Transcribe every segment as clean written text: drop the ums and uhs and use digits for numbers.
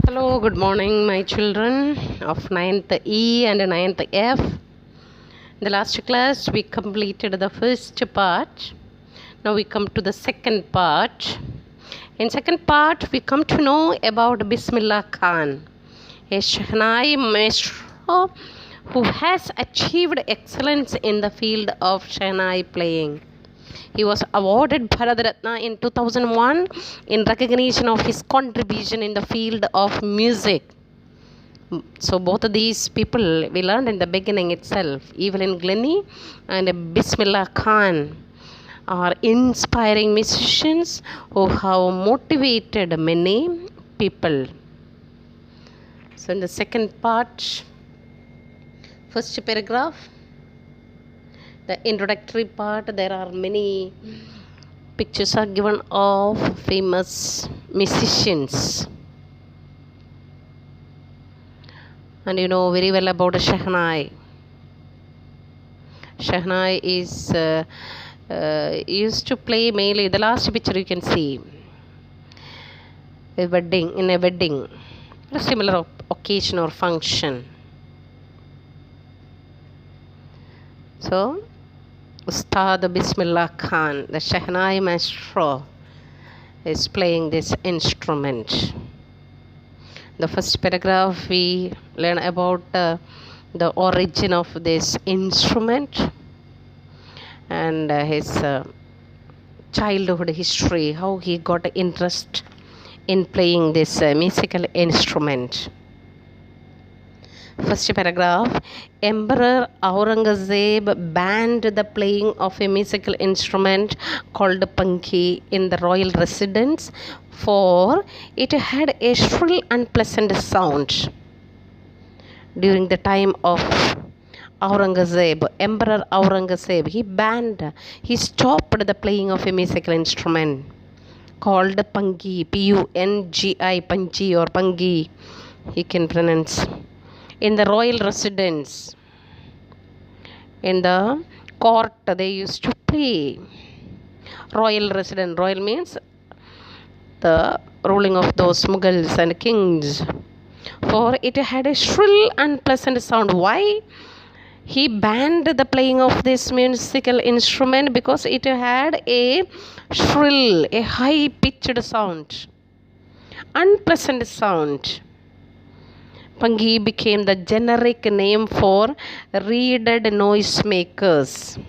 Hello, good morning, my children of 9th E and 9th F. In the last class, we completed the first part. Now we come to the second part. In second part, we come to know about Bismillah Khan, a Shehnai maestro who has achieved excellence in the field of Shehnai playing. He was awarded Bharat Ratna in 2001 in recognition of his contribution in the field of music. So both of these people we learned in the beginning itself, Evelyn Glennie and Bismillah Khan, are inspiring musicians who have motivated many people. So in the second part, first paragraph, the introductory part, there are many pictures are given of famous musicians. And you know very well about Shehnai. Shehnai is used to play mainly, the last picture you can see, in a wedding, a similar occasion or function. So, Ustad Bismillah Khan, the Shehnai maestro, is playing this instrument. The first paragraph we learn about the origin of this instrument and his childhood history, how he got interest in playing this musical instrument. First paragraph, Emperor Aurangzeb banned the playing of a musical instrument called pankhi in the royal residence, for it had a shrill unpleasant sound. During the time of Aurangzeb, Emperor Aurangzeb, he stopped the playing of a musical instrument called pankhi, P-U-N-G-I, panchi or pangi, he can pronounce. In the royal residence, in the court, they used to play. Royal residence, royal means the ruling of those Mughals and kings. For it had a shrill unpleasant sound. Why? He banned the playing of this musical instrument because it had a shrill, a high-pitched sound, unpleasant sound. Pankhi became the generic name for reeded noisemakers.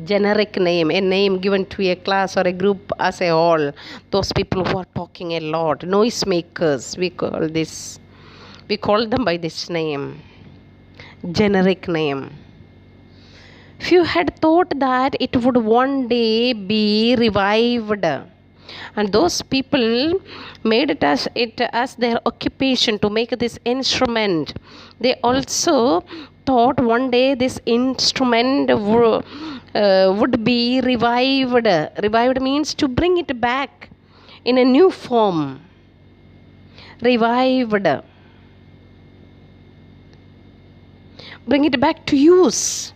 Generic name, a name given to a class or a group as a whole. Those people who are talking a lot, noisemakers, we call them by this name, generic name. Few had thought that it would one day be revived. And those people made it as their occupation to make this instrument. They also thought one day this instrument would be revived. Revived means to bring it back in a new form. Revived. Bring it back to use,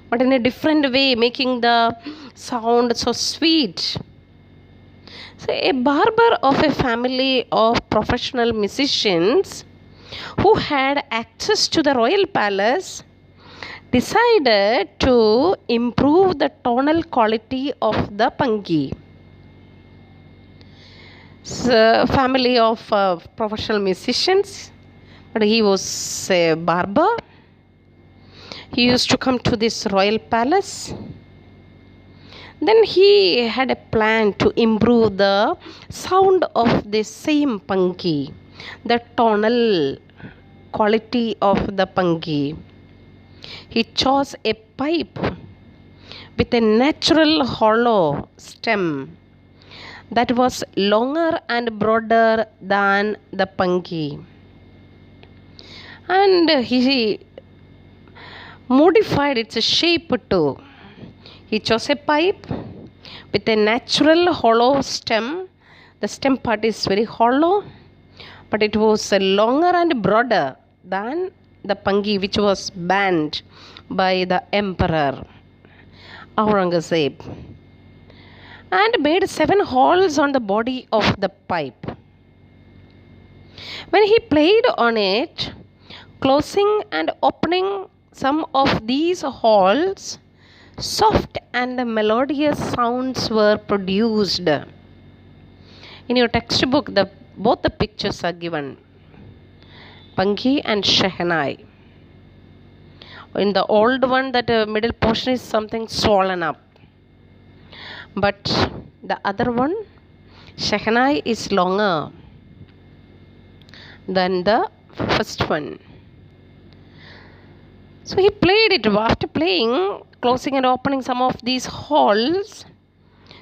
but in a different way, making the sound so sweet. So, a barber of a family of professional musicians who had access to the royal palace decided to improve the tonal quality of the pankhi. So, family of professional musicians, but he was a barber. He used to come to this royal palace. Then he had a plan to improve the sound of the same pankhi, the tonal quality of the pankhi. He chose a pipe with a natural hollow stem that was longer and broader than the pankhi. And he modified its shape too. He chose a pipe with a natural hollow stem. The stem part is very hollow, but it was longer and broader than the pankhi, which was banned by the emperor Aurangzeb, and made 7 holes on the body of the pipe. When he played on it, closing and opening some of these holes, soft and melodious sounds were produced. In your textbook, both the pictures are given, Pankhi and Shehnai. In the old one, that middle portion is something swollen up. But the other one, Shehnai, is longer than the first one. So he played it. After playing, closing and opening some of these holes,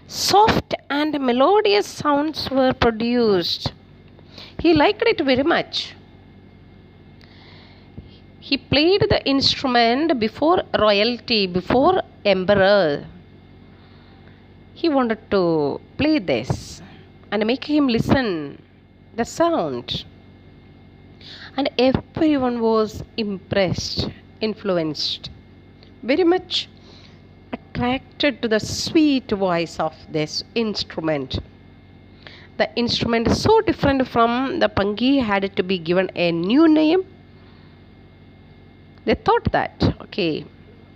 soft and melodious sounds were produced. He liked it very much. He played the instrument before royalty, before emperor. He wanted to play this and make him listen the sound. And everyone was impressed, influenced, very much attracted to the sweet voice of this instrument. The instrument is so different from the Pankhi, had to be given a new name. They thought that, okay,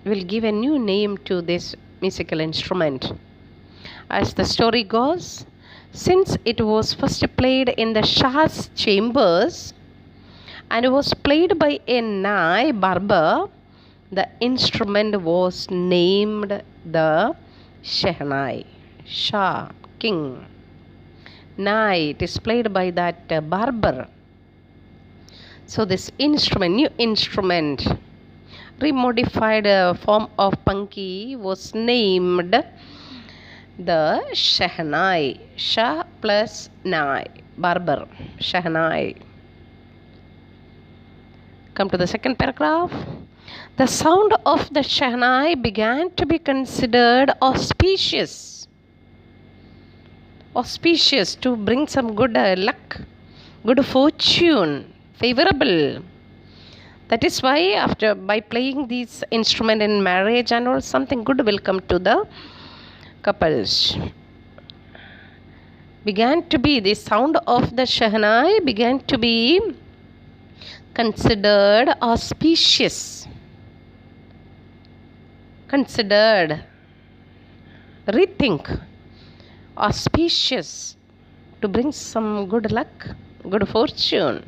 we'll give a new name to this musical instrument. As the story goes, since it was first played in the Shah's chambers and was played by a Nai barber, the instrument was named the Shehnai. Shah, king. Nai, it is played by that barber. So this instrument, new instrument, remodified form of Pankhi, was named the Shehnai. Shah plus Nai, barber, Shehnai. Come to the second paragraph. The sound of the Shehnai began to be considered auspicious. Auspicious, to bring some good luck, good fortune, favorable. That is why by playing these instrument in marriage and all, something good will come to the couples. The sound of the Shehnai began to be considered auspicious. Considered, rethink, auspicious, to bring some good luck, good fortune.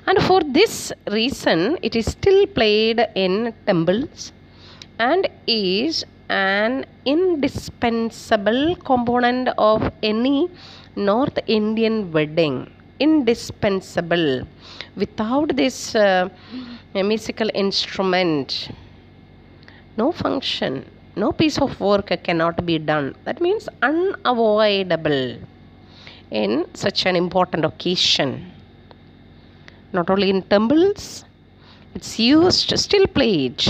And for this reason, it is still played in temples and is an indispensable component of any North Indian wedding. Indispensable. Without this musical instrument, no function, no piece of work cannot be done. That means unavoidable in such an important occasion. Not only in temples, it's used, still played.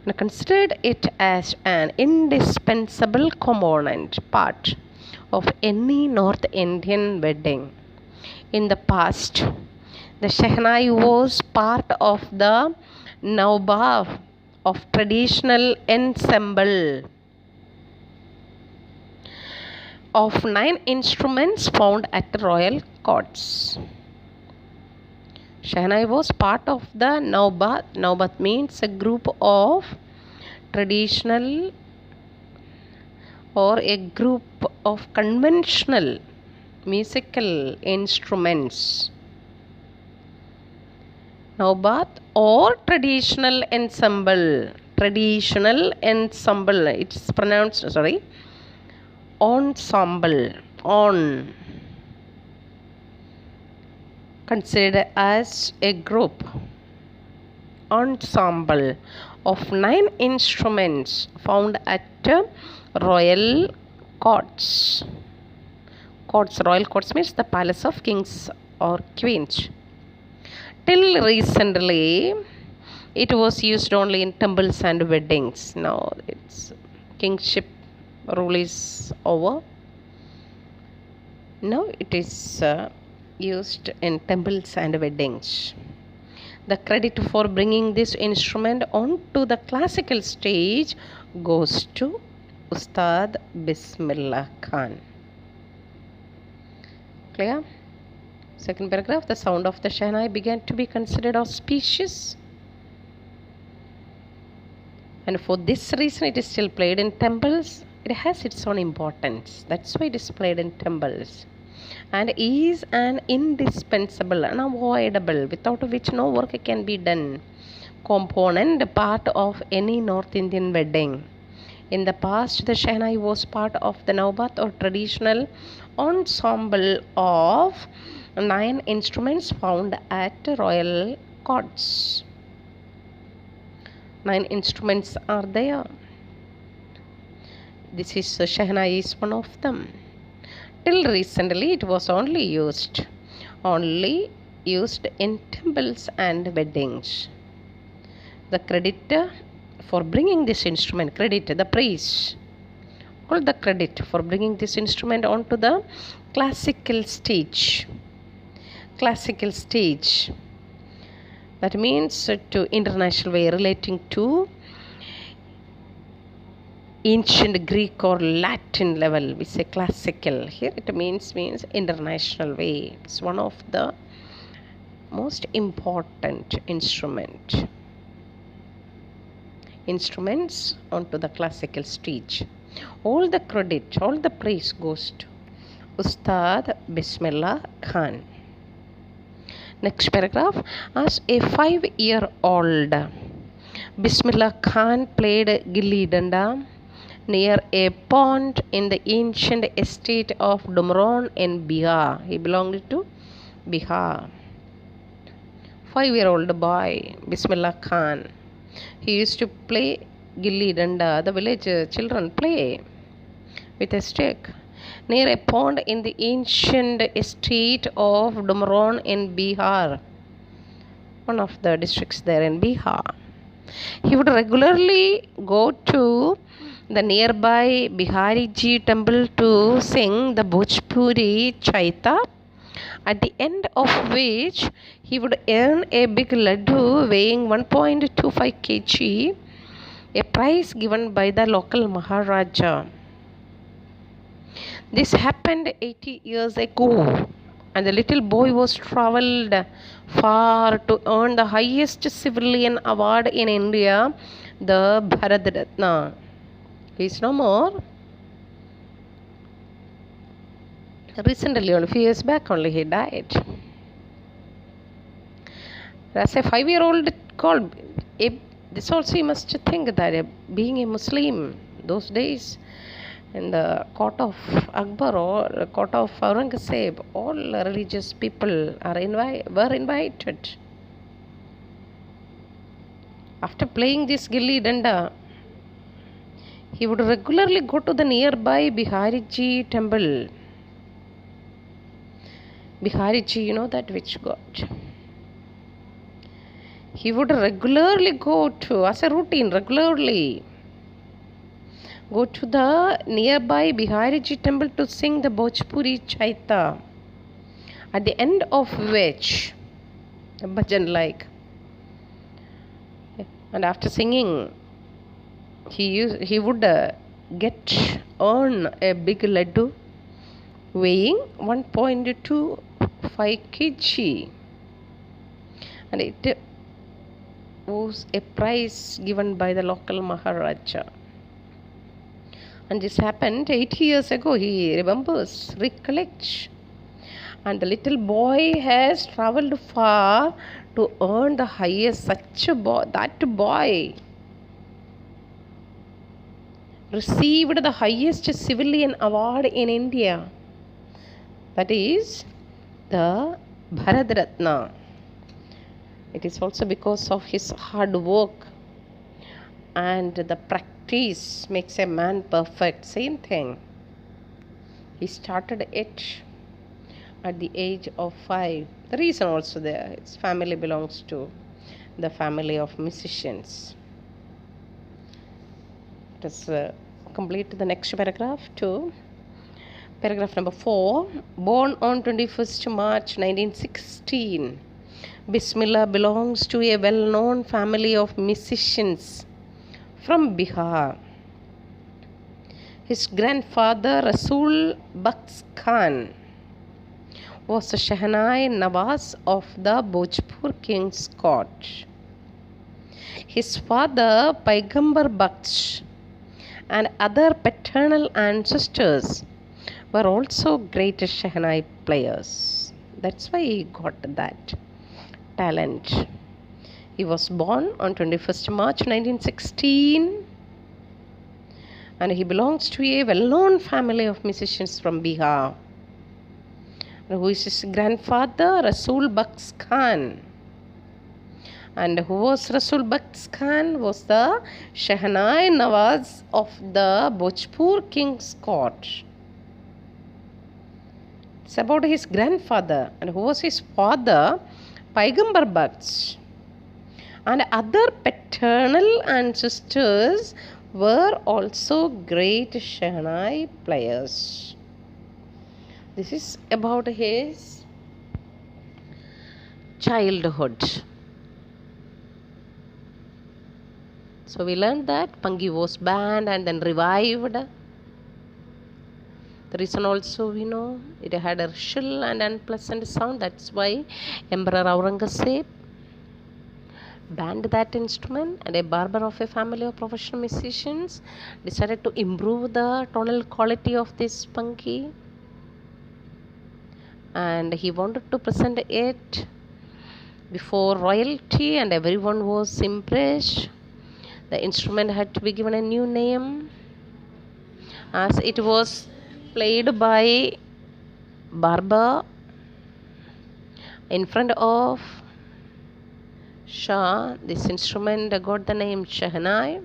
And considered it as an indispensable component, part of any North Indian wedding. In the past, the Shehnai was part of the Naubab of traditional ensemble of 9 instruments found at the royal courts. Shehnai was part of the Naubat. Naubat means a group of traditional or a group of conventional musical instruments. Naubat or traditional ensemble. Traditional ensemble. It's pronounced, ensemble. On. Considered as a group. Ensemble of 9 instruments found at royal courts. Royal courts means the palace of kings or queens. Till recently, it was used only in temples and weddings. Now its kingship rule is over. Now it is used in temples and weddings. The credit for bringing this instrument onto the classical stage goes to Ustad Bismillah Khan. Clear? Second paragraph, the sound of the Shehnai began to be considered auspicious. And for this reason, it is still played in temples. It has its own importance. That's why it is played in temples. And is an indispensable, unavoidable, without which no work can be done, component part of any North Indian wedding. In the past, the Shehnai was part of the Naubat or traditional ensemble of 9 instruments found at royal courts. 9 instruments are there. This is Shehnai is one of them. Till recently, it was only used in temples and weddings. The credit for bringing this instrument, the praise, all the credit for bringing this instrument onto the classical stage. That means to international way, relating to ancient Greek or Latin level. We say classical. Here it means international way. It's one of the most important instruments onto the classical stage. All the credit, all the praise goes to Ustad Bismillah Khan. Next paragraph. As a 5-year-old, Bismillah Khan played gilli danda near a pond in the ancient estate of Dumron in Bihar. He belonged to Bihar. 5-year-old boy, Bismillah Khan. He used to play gilli danda. The village children play with a stick near a pond in the ancient estate of Dumron in Bihar, one of the districts there in Bihar. He would regularly go to the nearby Bihariji temple to sing the Bhojpuri Chaita, at the end of which he would earn a big laddu weighing 1.25 kg, a prize given by the local Maharaja. This happened 80 years ago, and the little boy was travelled far to earn the highest civilian award in India, the Bharat Ratna. He is no more. Recently, only a few years back only, he died. As a 5-year-old called, this also you must think that being a Muslim those days, in the court of Akbar or court of Aurangzeb, all religious people were invited. After playing this gilli danda, he would regularly go to the nearby Bihariji temple. Bihariji, you know that which god? He would regularly go to, as a routine, go to the nearby Bihariji temple to sing the Bhojpuri Chaita, at the end of which, a bhajan like, and after singing, he would earn a big laddu weighing 1.25 kg, and it was a prize given by the local Maharaja. And this happened 80 years ago. He recollects. And the little boy has travelled far to earn the highest. That boy received the highest civilian award in India. That is the Bharat Ratna. It is also because of his hard work, and the practice makes a man perfect. Same thing. He started it at the age of 5. The reason also there, his family belongs to the family of musicians. Let us complete the next paragraph too. Paragraph number 4. Born on 21st March 1916, Bismillah belongs to a well-known family of musicians from Bihar. His grandfather Rasul Baks Khan was the Shehnai Nawaz of the Bhojpur King's court. His father, Paigambar Baksh, and other paternal ancestors were also great Shehnai players. That's why he got that talent. He was born on 21st March 1916 and he belongs to a well-known family of musicians from Bihar. Who is his grandfather? Rasul Baksh Khan. And who was Rasul Baksh Khan? Was the Shehnai Nawaz of the Bhojpur King's court. It's about his grandfather. And who was his father? Paigambar Baksh. And other paternal ancestors were also great Shehnai players. This is about his childhood. So we learned that Pangi was banned and then revived. The reason also we know it had a shrill and unpleasant sound. That's why Emperor Aurangzeb banned that instrument, and a barber of a family of professional musicians decided to improve the tonal quality of this Pangi, and he wanted to present it before royalty, and everyone was impressed. The instrument had to be given a new name as it was played by barber in front of Shah. This instrument got the name Shehnai,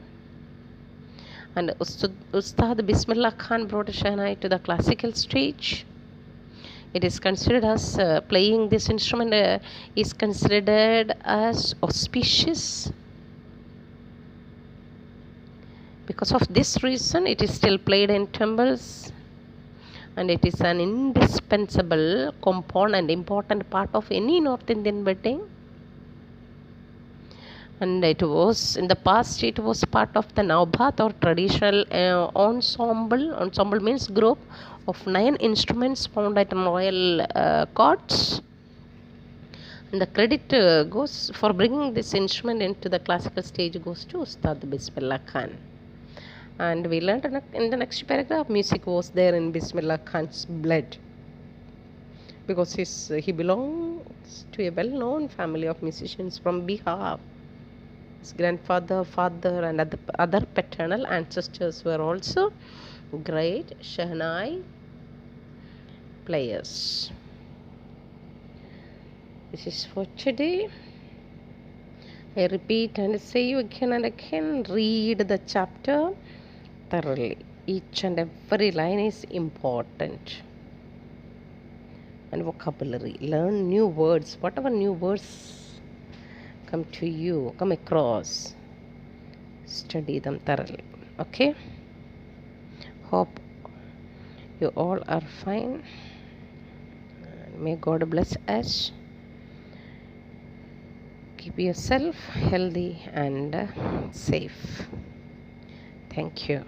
and Ustad Bismillah Khan brought Shehnai to the classical stage. It is considered as playing this instrument is considered as auspicious. Because of this reason, it is still played in temples, and it is an indispensable component, important part of any North Indian wedding. And it was in the past, it was part of the Naubhat or traditional ensemble. Ensemble means group of 9 instruments found at royal courts. And the credit goes for bringing this instrument into the classical stage goes to Ustad Bismillah Khan. And we learned in the next paragraph, music was there in Bismillah Khan's blood, because he belongs to a well-known family of musicians from Bihar. His grandfather, father, and other paternal ancestors were also great Shehnai players. This is for today. I repeat and say you again and again, read the chapter thoroughly. Each and every line is important. And vocabulary. Learn new words. Whatever new words come to you, come across, study them thoroughly. Okay? Hope you all are fine. May God bless us. Keep yourself healthy and safe. Thank you.